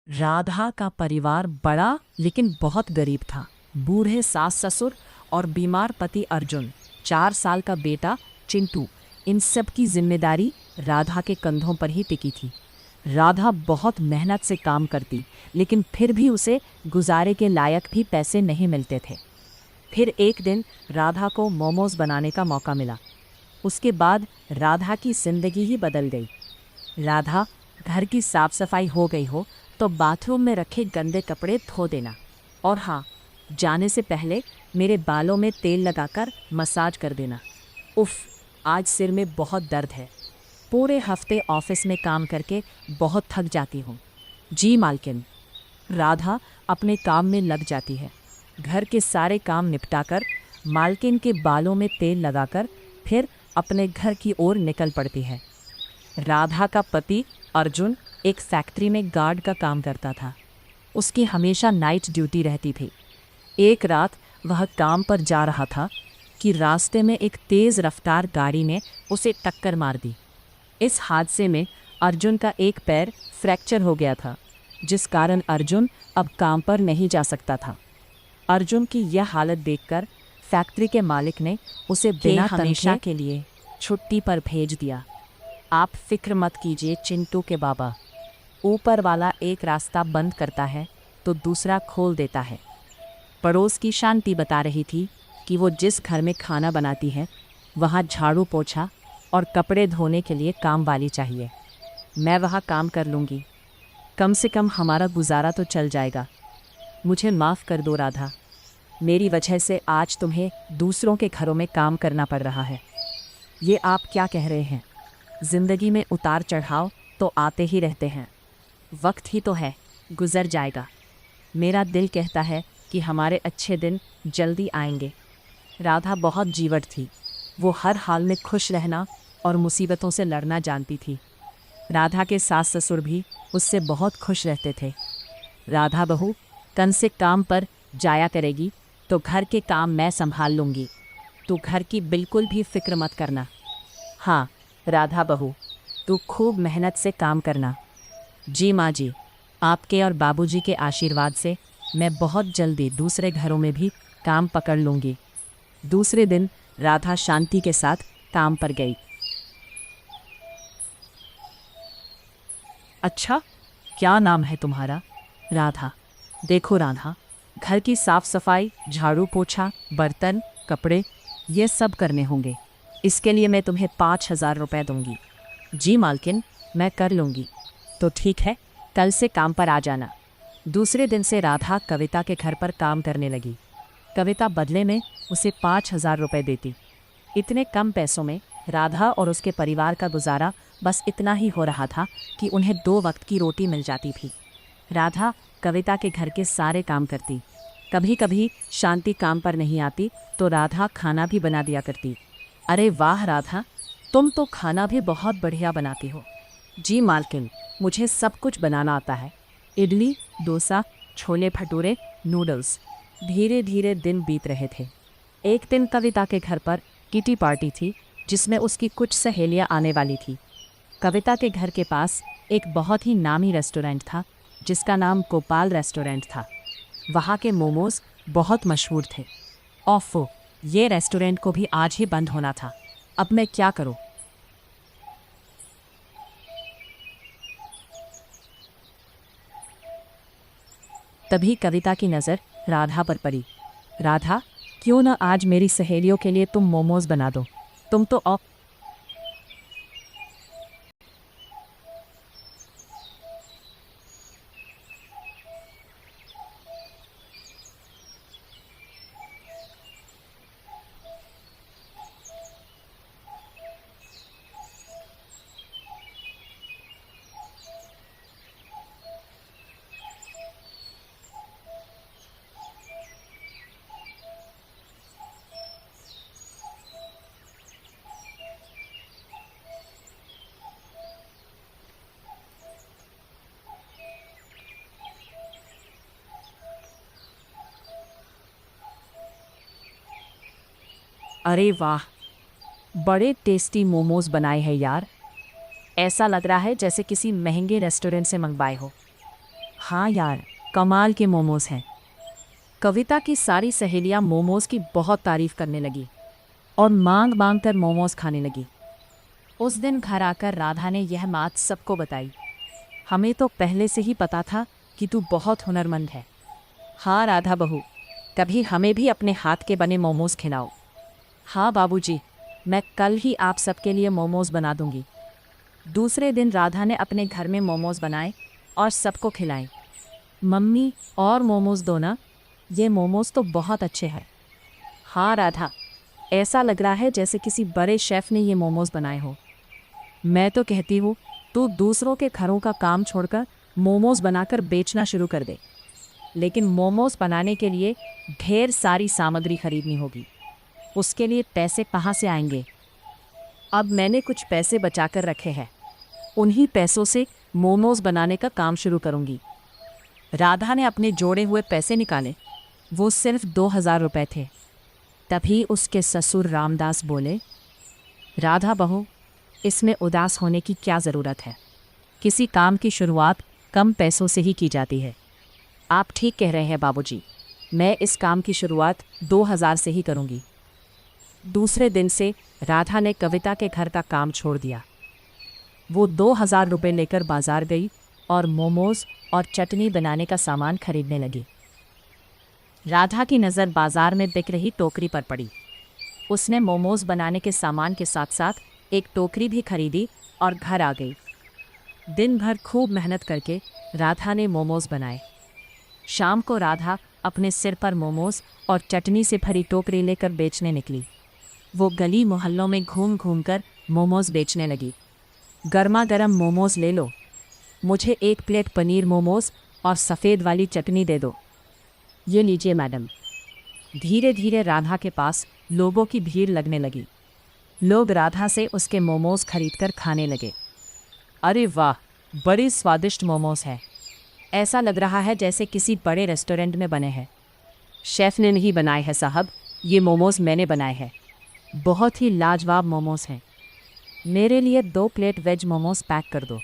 राधा का परिवार बड़ा लेकिन बहुत गरीब था। बूढ़े सास ससुर और बीमार पति अर्जुन, 4 साल का बेटा चिंटू, इन सब की जिम्मेदारी राधा के कंधों पर ही टिकी थी। राधा बहुत मेहनत से काम करती, लेकिन फिर भी उसे गुजारे के लायक भी पैसे नहीं मिलते थे। फिर एक दिन राधा को मोमोज बनाने का मौका मिला। उसके बाद राधा की जिंदगी ही बदल गई। राधा, घर की साफ सफाई हो गई हो तो बाथरूम में रखे गंदे कपड़े धो देना, और हाँ, जाने से पहले मेरे बालों में तेल लगाकर मसाज कर देना। उफ़, आज सिर में बहुत दर्द है। पूरे हफ्ते ऑफिस में काम करके बहुत थक जाती हूँ। जी मालकिन। राधा अपने काम में लग जाती है। घर के सारे काम निपटाकर मालकिन के बालों में तेल लगाकर फिर अपने घर की ओर निकल पड़ती है। राधा का पति अर्जुन एक फैक्ट्री में गार्ड का काम करता था। उसकी हमेशा नाइट ड्यूटी रहती थी। एक रात वह काम पर जा रहा था कि रास्ते में एक तेज़ रफ्तार गाड़ी ने उसे टक्कर मार दी। इस हादसे में अर्जुन का एक पैर फ्रैक्चर हो गया था, जिस कारण अर्जुन अब काम पर नहीं जा सकता था। अर्जुन की यह हालत देखकर फैक्ट्री के मालिक ने उसे बिना हमेशा के लिए छुट्टी पर भेज दिया। आप फिक्र मत कीजिए चिंटू के बाबा, ऊपर वाला एक रास्ता बंद करता है तो दूसरा खोल देता है। पड़ोस की शांति बता रही थी कि वो जिस घर में खाना बनाती है वहाँ झाड़ू पोछा और कपड़े धोने के लिए काम वाली चाहिए। मैं वहाँ काम कर लूँगी, कम से कम हमारा गुजारा तो चल जाएगा। मुझे माफ़ कर दो राधा, मेरी वजह से आज तुम्हें दूसरों के घरों में काम करना पड़ रहा है। ये आप क्या कह रहे हैं? ज़िंदगी में उतार चढ़ाव तो आते ही रहते हैं। वक्त ही तो है, गुज़र जाएगा। मेरा दिल कहता है कि हमारे अच्छे दिन जल्दी आएंगे। राधा बहुत जीवट थी। वो हर हाल में खुश रहना और मुसीबतों से लड़ना जानती थी। राधा के सास ससुर भी उससे बहुत खुश रहते थे। राधा बहू, कल से काम पर जाया करेगी तो घर के काम मैं संभाल लूँगी। तू घर की बिल्कुल भी फिक्र मत करना। हाँ राधा बहू, तू खूब मेहनत से काम करना। जी माँ जी, आपके और बाबूजी के आशीर्वाद से मैं बहुत जल्दी दूसरे घरों में भी काम पकड़ लूँगी। दूसरे दिन राधा शांति के साथ काम पर गई। अच्छा, क्या नाम है तुम्हारा? राधा। देखो राधा, घर की साफ सफाई, झाड़ू पोछा, बर्तन, कपड़े, ये सब करने होंगे। इसके लिए मैं तुम्हें 5,000 रुपये दूंगी। जी मालकिन, मैं कर लूँगी। तो ठीक है, कल से काम पर आ जाना। दूसरे दिन से राधा कविता के घर पर काम करने लगी। कविता बदले में उसे 5,000 रुपये देती। इतने कम पैसों में राधा और उसके परिवार का गुजारा बस इतना ही हो रहा था कि उन्हें 2 वक्त की रोटी मिल जाती थी। राधा कविता के घर के सारे काम करती। कभी कभी शांति काम पर नहीं आती तो राधा खाना भी बना दिया करती। अरे वाह राधा, तुम तो खाना भी बहुत बढ़िया बनाती हो। जी मालकिन, मुझे सब कुछ बनाना आता है। इडली, डोसा, छोले भटूरे, नूडल्स। धीरे धीरे दिन बीत रहे थे। एक दिन कविता के घर पर किटी पार्टी थी, जिसमें उसकी कुछ सहेलियां आने वाली थी। कविता के घर के पास एक बहुत ही नामी रेस्टोरेंट था, जिसका नाम गोपाल रेस्टोरेंट था। वहाँ के मोमोज बहुत मशहूर थे। ओफो, ये रेस्टोरेंट को भी आज ही बंद होना था। अब मैं क्या करूँ? तभी कविता की नज़र राधा पर पड़ी। राधा, क्यों ना आज मेरी सहेलियों के लिए तुम मोमोज बना दो। तुम तो अरे वाह, बड़े टेस्टी मोमोज बनाए हैं यार। ऐसा लग रहा है जैसे किसी महंगे रेस्टोरेंट से मंगवाए हो। हाँ यार, कमाल के मोमोज हैं। कविता की सारी सहेलियां मोमोज की बहुत तारीफ करने लगी और मांग मांग कर मोमोज खाने लगी। उस दिन घर आकर राधा ने यह बात सबको बताई। हमें तो पहले से ही पता था कि तू बहुत हुनरमंद है। हाँ राधा बहू, कभी हमें भी अपने हाथ के बने मोमोज खिलाओ। हाँ बाबूजी, मैं कल ही आप सबके लिए मोमोज बना दूंगी। दूसरे दिन राधा ने अपने घर में मोमोज बनाए और सबको खिलाए। मम्मी, और मोमोज दो ना, ये मोमोज तो बहुत अच्छे हैं। हाँ राधा, ऐसा लग रहा है जैसे किसी बड़े शेफ़ ने ये मोमोज बनाए हो। मैं तो कहती हूँ तू दूसरों के घरों का काम छोड़कर मोमोज बनाकर बेचना शुरू कर दे। लेकिन मोमोज बनाने के लिए ढेर सारी सामग्री खरीदनी होगी। उसके लिए पैसे कहाँ से आएंगे? अब मैंने कुछ पैसे बचाकर रखे हैं, उन्हीं पैसों से मोमोज बनाने का काम शुरू करूँगी। राधा ने अपने जोड़े हुए पैसे निकाले। वो सिर्फ 2000 रुपये थे। तभी उसके ससुर रामदास बोले, राधा बहू, इसमें उदास होने की क्या ज़रूरत है? किसी काम की शुरुआत कम पैसों से ही की जाती है। आप ठीक कह रहे हैं बाबूजी, मैं इस काम की शुरुआत 2000 से ही करूँगी। दूसरे दिन से राधा ने कविता के घर का काम छोड़ दिया। वो 2000 रुपये लेकर बाजार गई और मोमोज और चटनी बनाने का सामान खरीदने लगी। राधा की नज़र बाजार में बिक रही टोकरी पर पड़ी। उसने मोमोज बनाने के सामान के साथ साथ एक टोकरी भी खरीदी और घर आ गई। दिन भर खूब मेहनत करके राधा ने मोमोज बनाए। शाम को राधा अपने सिर पर मोमोज और चटनी से भरी टोकरी लेकर बेचने निकली। वो गली मोहल्लों में घूम घूम कर मोमोज बेचने लगी। गर्मा गर्म मोमोज ले लो, मुझे 1 प्लेट पनीर मोमोज और सफ़ेद वाली चटनी दे दो। ये लीजिए मैडम। धीरे धीरे राधा के पास लोगों की भीड़ लगने लगी। लोग राधा से उसके मोमोज खरीदकर खाने लगे। अरे वाह, बड़े स्वादिष्ट मोमोज हैं। ऐसा लग रहा है जैसे किसी बड़े रेस्टोरेंट में बने हैं। शेफ़ ने नहीं बनाए हैं साहब, ये मोमोज मैंने बनाए हैं। बहुत ही लाजवाब मोमोज हैं। मेरे लिए 2 प्लेट वेज मोमोज पैक कर दो।